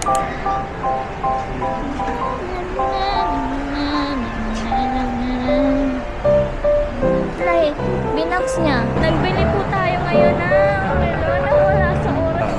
Like, binox niya. Nagbili po tayo ngayon na melon na wala sa oras.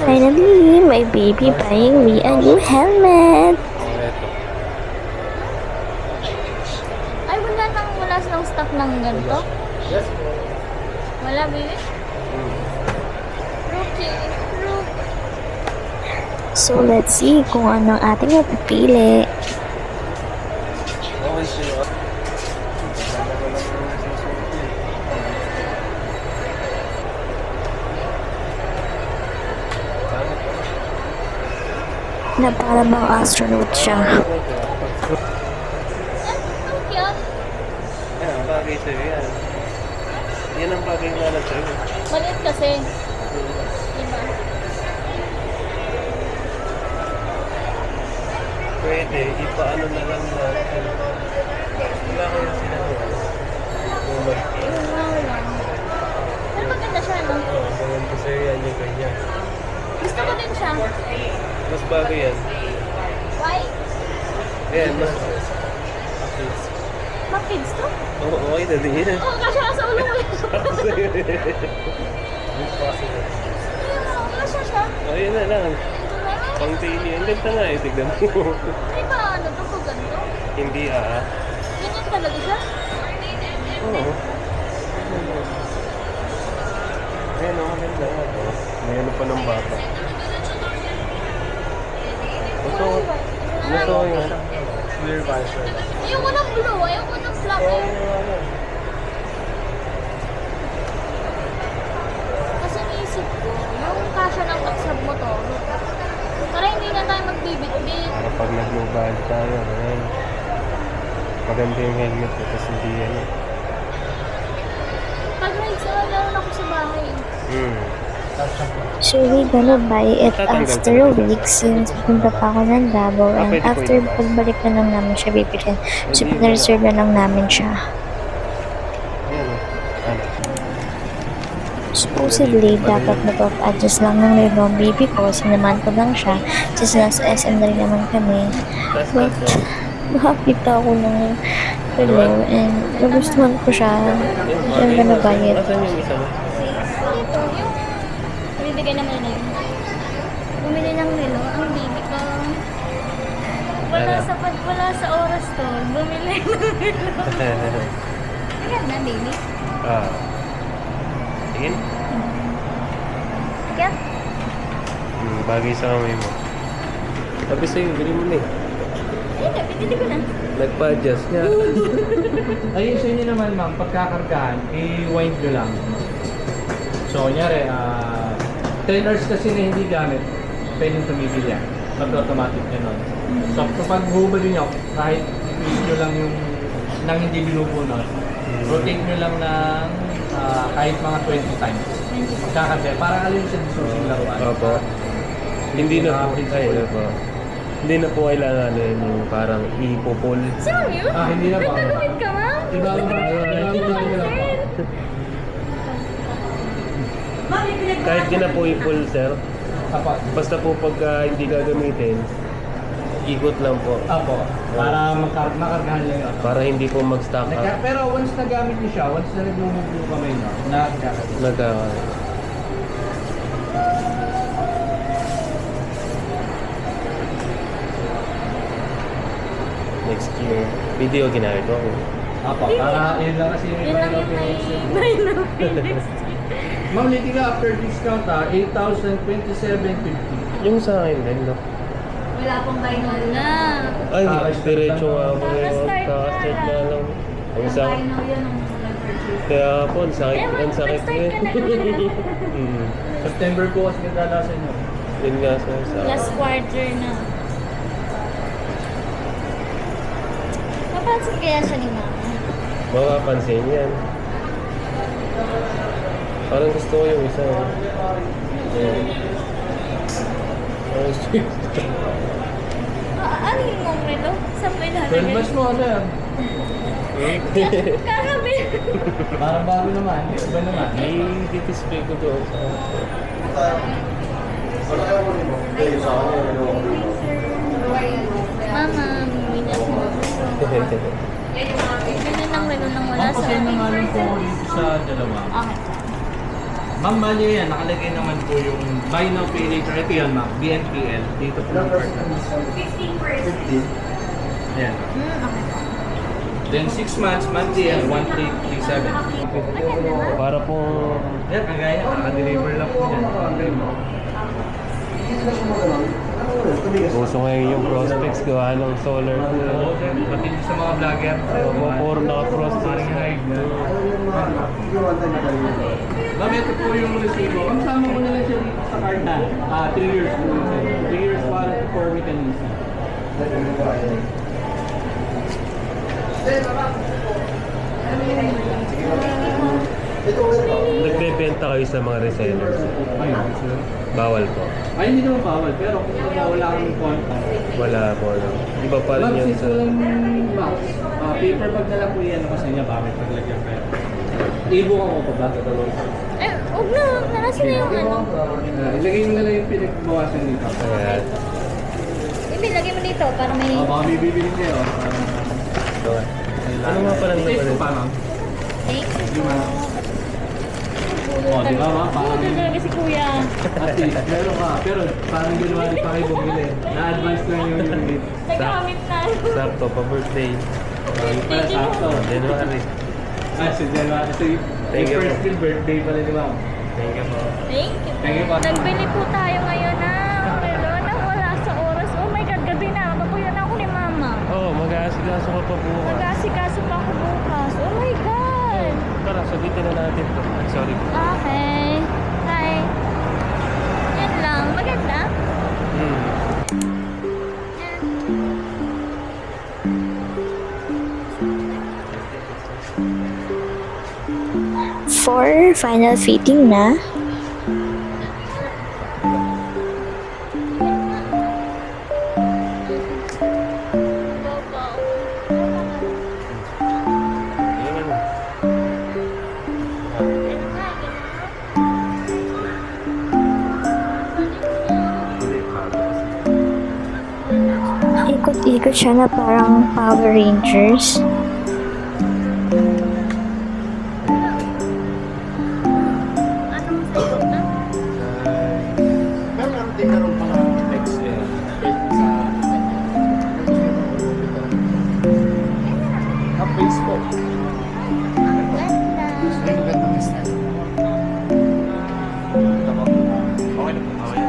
Finally, my baby buying me a new helmet. Ay, wala silang stock ng ganito? Yes. Wala, baby? Rookie. So, let's see kung ano ating napipili. Okay siya. Na para bang astronaut siya. Ang cute. Yan, bagay sa'yo yan. Yan ang bagay nga lang sa'yo. Maliit kasi. Diba? Pwede, ipaano na lang natin. Wala ko yung sinabi. Wala. Pero maganda siya, no? Oo, ganyan ko sa'yo yan yung ganyan. Gusto ko din siya. Mas bagay yan. Why? Yan, mas... Mga kids to? Oo, okay na din yan. Oo, kasi nasa ulo mo. Possible. Kasi siya. Oh, yun na lang. Pang daily. Ang ganda nga eh, tignan mo. Ay ba, ano to po ganito? Hindi Ganyan talaga siya? Oo. Ayan o, maganda. May ano pa ng bata. Gusto ko yun. Clear visor. Ayoko ng blue, ayoko ng black. Kasi naisip ko, yung kasha ng taksab mo to, para hindi na tayo magbibit-bit. Para pag nag-mobile tayo, ayan. Maganda yung helmet ko, tapos hindi yan eh. Pag rides na meron ako sa bahay. So we gonna buy it after a week since pupunta pa ako ng Davao and after pagbalik na lang namin siya bibilhin. So pina-reserve na lang namin siya. Ayan o. Ano? Supposedly, dapat napap-adjust lang ng relo ang baby ko. Sinaman ko lang siya. Since nasa SM na rin naman kami. But, nakakita ako ng relo and nagustuhan ko siya. So I'm gonna buy it. Asan yung isa mo? Ito, yung bibigay naman na yun. Bumili ng relo, ang baby ko. Wala sa oras to. Bumili ng relo. Ayan na, baby. Tingin? Ayan. Bagay sa kamay mo. Sabi sa'yo, bili mo na eh. Ayan na, pinili ko na. Nagpa-adjust niya. Ayun sa inyo naman ma'am, pagkakargahan, i-wind nyo lang. So, kunyari, 10 hours kasi na hindi gamit, pwedeng tumigil yan. Mag-automatic nyo nun. So, kapag hubad nyo, kahit i-twist nyo lang yung nang hindi binubunot, rotate nyo lang ng kahit mga 20 times. Magkakarga, parang alin siya susing laruan. Opo. Hindi na po. Ay, wala po. Hindi na po kailangan yung parang ipopol. Serious? Hindi na pa. Nagtaluhin ka, ma'am? Iba lang pa. Kahit di na po ipol, sir. Apo. Basta po pagka hindi gagamitin, ikot lang po. Apo. Para makargahan lang yun. Para hindi po mag-stock up. Pero once nagamit niyo siya, once na nag-move yung kamay niyo, nagkakaroon. Next year, video ginamit ko. Apo, para yun lang kasi Yun lang yung may no-finish. Ma'am, liti ka after discount 8,027.50. Yung sa akin din, no? Wala pong final na. Ay, Kakastart diretso nga ako Kakastart ngayon. na. Kakastart na lang. Ang Ang sa final yun ang nag-purchase. kaya po, ang sakit Eh, ngayon. nag-start ka na. September po kasi kadalasan nyo. Yun nga sa Last quarter na. Mapansin kaya siya ni mama. Makapansin yan. Parang gusto ko yung isa. Ayan. Ah, Ano yung relo? Saan mo 12 ilalagay? months mo, sir. Kakabi. Parang bago naman. Iba naman. I-display ko doon sa... Mama, minat mo. Ganyan lang relo nang wala Ma'am, sa kasi nga lang po dito sa dalawa. Okay. Ma'am, mali yan. Nakalagay naman po yung buy now, pay later. Ito yan, ma'am. BNPL. Dito po yung card natin. 15%. Ayan. Okay. Then 6 months, monthly yan, 1337. Para po... Yan, kagaya. Naka-deliver lang po yan. Uso ngayon yung prospects gawa ng solar. Oo, sir. Pati sa mga vlogger. Puro naka-prospects. Ma'am, ito po yung resibo. Ang sama ko na lang siya dito sa card na. 3 years po. 3 years warranty for mechanism. Nagbebenta kayo sa mga resellers. Ayun, sir. Bawal po. Ay, hindi naman bawal. Pero kung wala kang contact. Wala po. Iba pa rin Ma'am, yan since sa... walang box, paper bag na lang po yan kasi niya bakit paglagyan pera. Ibo ka ko pa ba? Eh, huwag na. Nasa na yung ano. Ilagay mo na lang yung pinagbawasan dito. Ayan. Ilagay mo dito para may... Baka may bibili kayo. Ano nga pala naman Ito ito? pa, ma'am? Thank you. Di ba? Oh, di ba, ma'am? Parang- Budol talaga si kuya. At least, meron ka. Pero parang January pa kayo bumili. Na-advance lang yung unit. Nagkamit na. Sakto pa birthday. Para sakto. January. Si January. So, Thank you. yung first still birthday pala ni ma'am. Thank you po. Thank you. Thank you po. Nagbili po tayo ngayon na relo na wala sa oras. Oh my God, gabi na. Papuyan ako ni mama. Oh, mag-aasikaso ka pa bukas. Mag-asikaso pa ako bukas. Oh my God. Tara, sabitin na natin to. Ay, sorry po. Okay. Hi. Yan lang. Maganda. Hmm. For final fitting na, ikot-ikot siya na parang Power Rangers. Anong sagot na? Meron din meron pa ng text sa Facebook. Ganda. Ay, magandang style. Okay na po. Okay.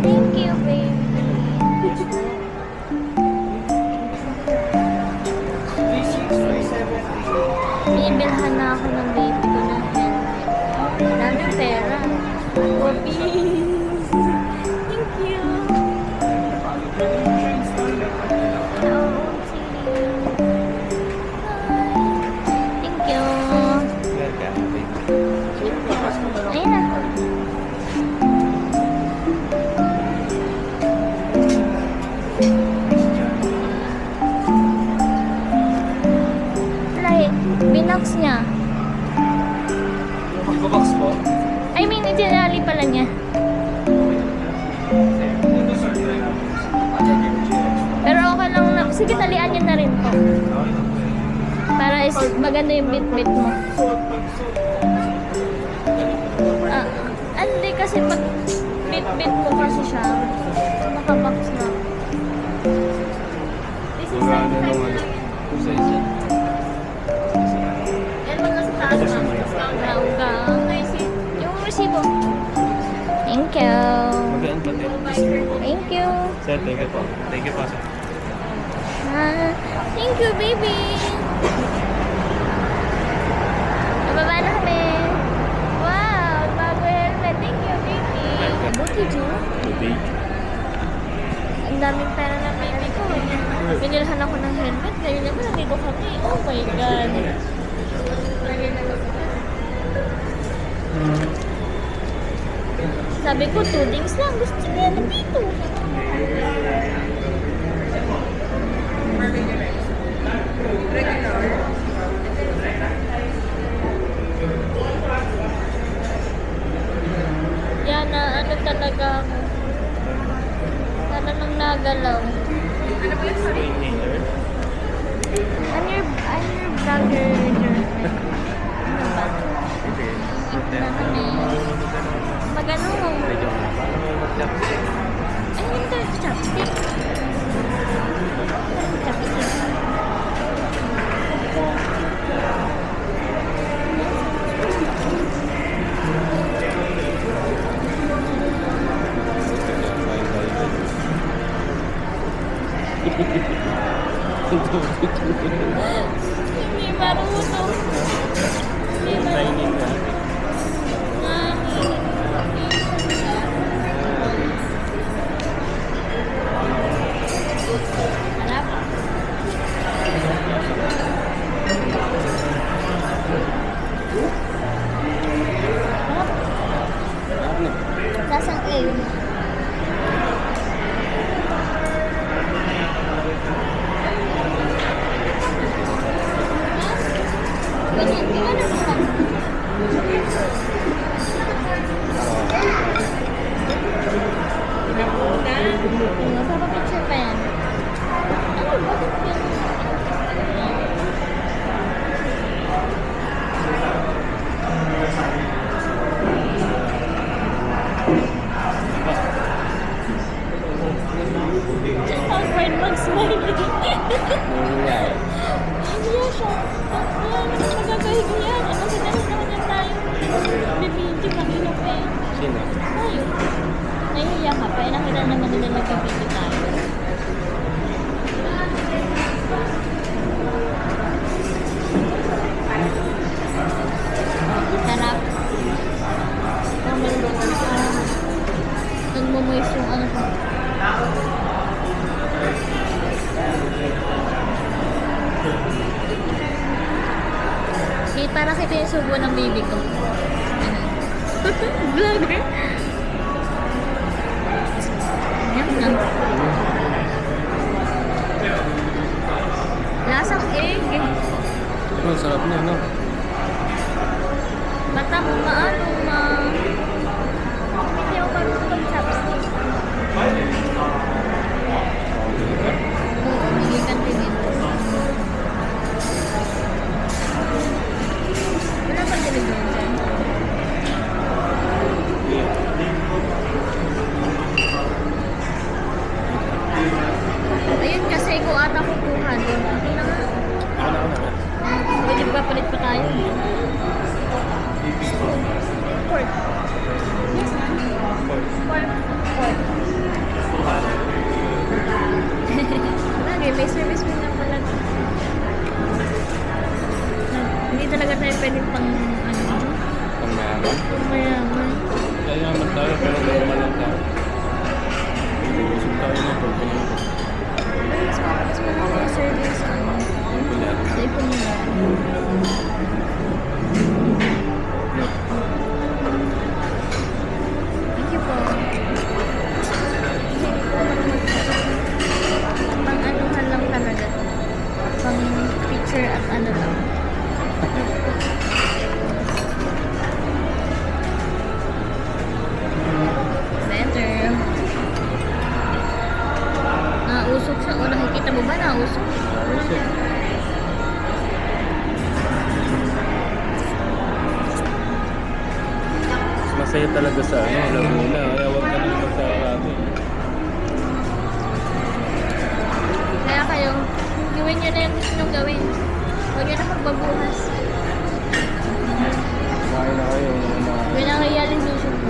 Thank you, baby. Binibilhan na ako ng baby ko ng helmet. Daming pera. Whoopee. Thank you. Oo, sige. Bye. Thank you. Ayun na. Like, binox niya. Pagbabox po. I mean, itinali pala niya. Pero okay lang na. Sige, talian niya na rin po. Para is maganda yung bit-bit mo. Ah, hindi kasi pag bit-bit mo kasi siya, nakabox na. This is 95 na lang yan. Yan mo na sa taas, ma'am. Hanggang. Yung resibo. Thank you. Maganda din. Thank you. Sir, thank you po. Thank you po, sir. Ah, thank you, baby. Nababa na kami. Wow, bago helmet. Thank you, baby. Buti, Jo. Today. Ang daming pera ng baby ko. Binilhan ako ng helmet. Ngayon naman, nandito kami. Oh my God. Sabi ko, 2 days lang. Gusto niya nandito. talaga ako. Sana nang nagalaw. Ano ba yung sorry? I'm your vlogger. Ano ba? Naman eh. Magano? Ay, hindi. Chopstick. Chopstick. Hindi marunong. Hindi marunong. Harap. Lasang egg. Ganyan, ganyan naman. Magpapapicture pa yan. Ano ba? Awkward mag-smile. Hiya siya. Ayan, magagahigiyan. Ano sa dahil naman yan tayo? Bibidyo, kanino pa eh. Sino? Tayo. Nahihiya ka pa. Nakita naman nila nagbibidyo tayo. Sarap. Nagmumoist yung ano ko. Para kita yung subo ng baby ko. Vlogger. Yan na. Lasang egg. Oh, sarap niya, no? Bata mo maano hindi ako marunong mag-chopstick. Oo, bigay ka din. Wala pang television dyan. Ayun kasi ko ata kukuha doon. Hindi na nga. Pwede ba palit pa tayo? Pork. Yes, pork. Lagi, may service mo na pala. Hindi talaga tayo pwede pang ano. Pang mayaman. Pang mayaman. Kaya naman tayo, pero normal lang tayo. Busog tayo na ito. Mas malaki yung service. Sa ipon nila. Thank you po. Pang anuhan lang talaga. Pang picture at ano lang. Better. Nausok siya. O nakikita mo ba nausok? Masaya talaga sa Laguna. Kaya huwag ka nang magsasabi. Kaya kayo, gawin nyo na yung gusto nyong gawin. Huwag nyo na magbabuhas. Kumain na kayo. Yun ang realization ko.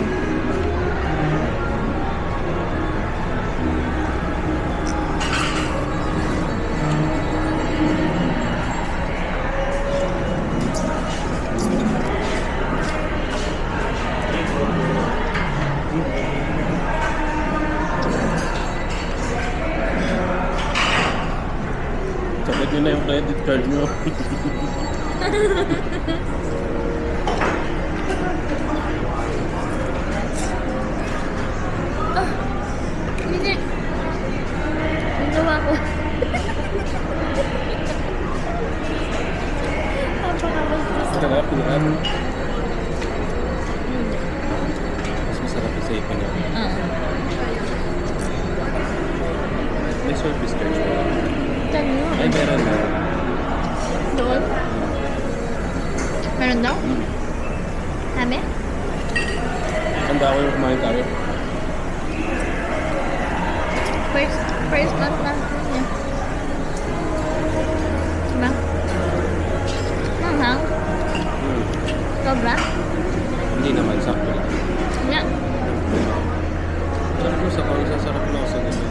Sabad nyo na yung credit card nyo. Hindi. Ang gawa ko. Napakabastos. Sarap yan. Mas masarap sa ipan niya. Ah. May service charge ba? Kanyo. Ay, meron na. Doon? Meron daw? Sabi? Tanda ko yung kumain kami. First month lang niya. Diba? Manghang? Sobra? Hindi naman, sakto lang. Nga. Sarap mo sa kawin, sasarap lang sa ganun.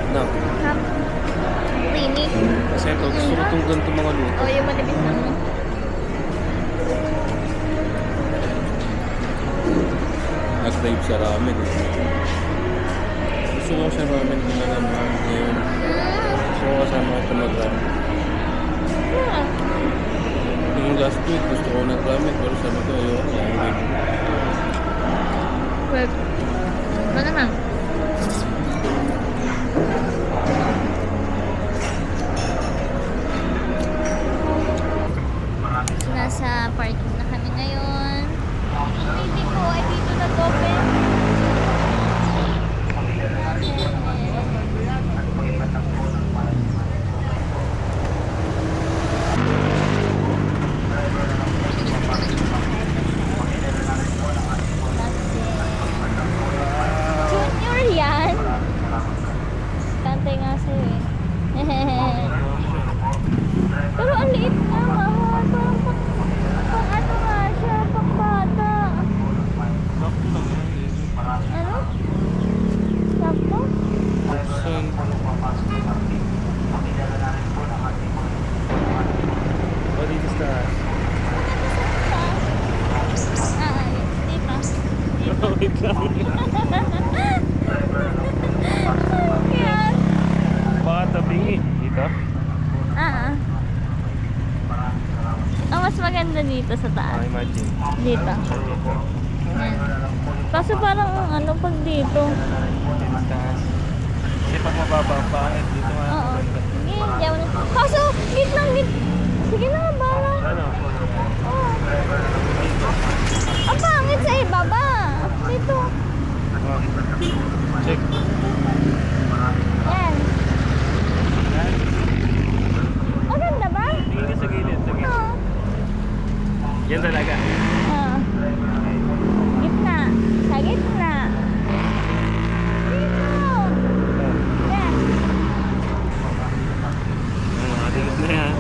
Na, Hap. Creamy. kasi ito, gusto ko itong ganito mga luto. O, yung manipis lang mo. Nag-crave sa ramen eh. Gusto ko sa ramen ko na naman ngayon. Gusto ko kasama ko mag-ramen. Yeah. Yung last week, gusto ko nag-ramen, pero sabi ko, ayoko lang. Wait. Ano naman? Nasa parking na kami ngayon. Hindi ko ay dito nag-open. Junior yan. Kantay nga sa'yo eh. Pero ang liit nga, mahal. Parang pang ano nga siya, pang bata. Ano? Sakto? Saan? O, dito sa taas. Hindi pa. Wait lang. Kaya, Baka tabingi. Dito? ang mas maganda dito sa taas. Imagine. Dito. Dito. Yan. Kaso parang ano pag dito. Dito sa taas. Kasi pag mababa ang pangit, dito nga. Oo. Sige, hindi ako na. Kaso, git lang, git. Sige na, bala. Ano? Oo. Ang pangit sa ibaba. Dito. Oh. Check. Yan. Maganda ba? Tingin ka sa gilid. Sa gilid. Oo. Yan talaga. Oo. Gitna. Sa gitna. Dito. Yan. Tingin na yan.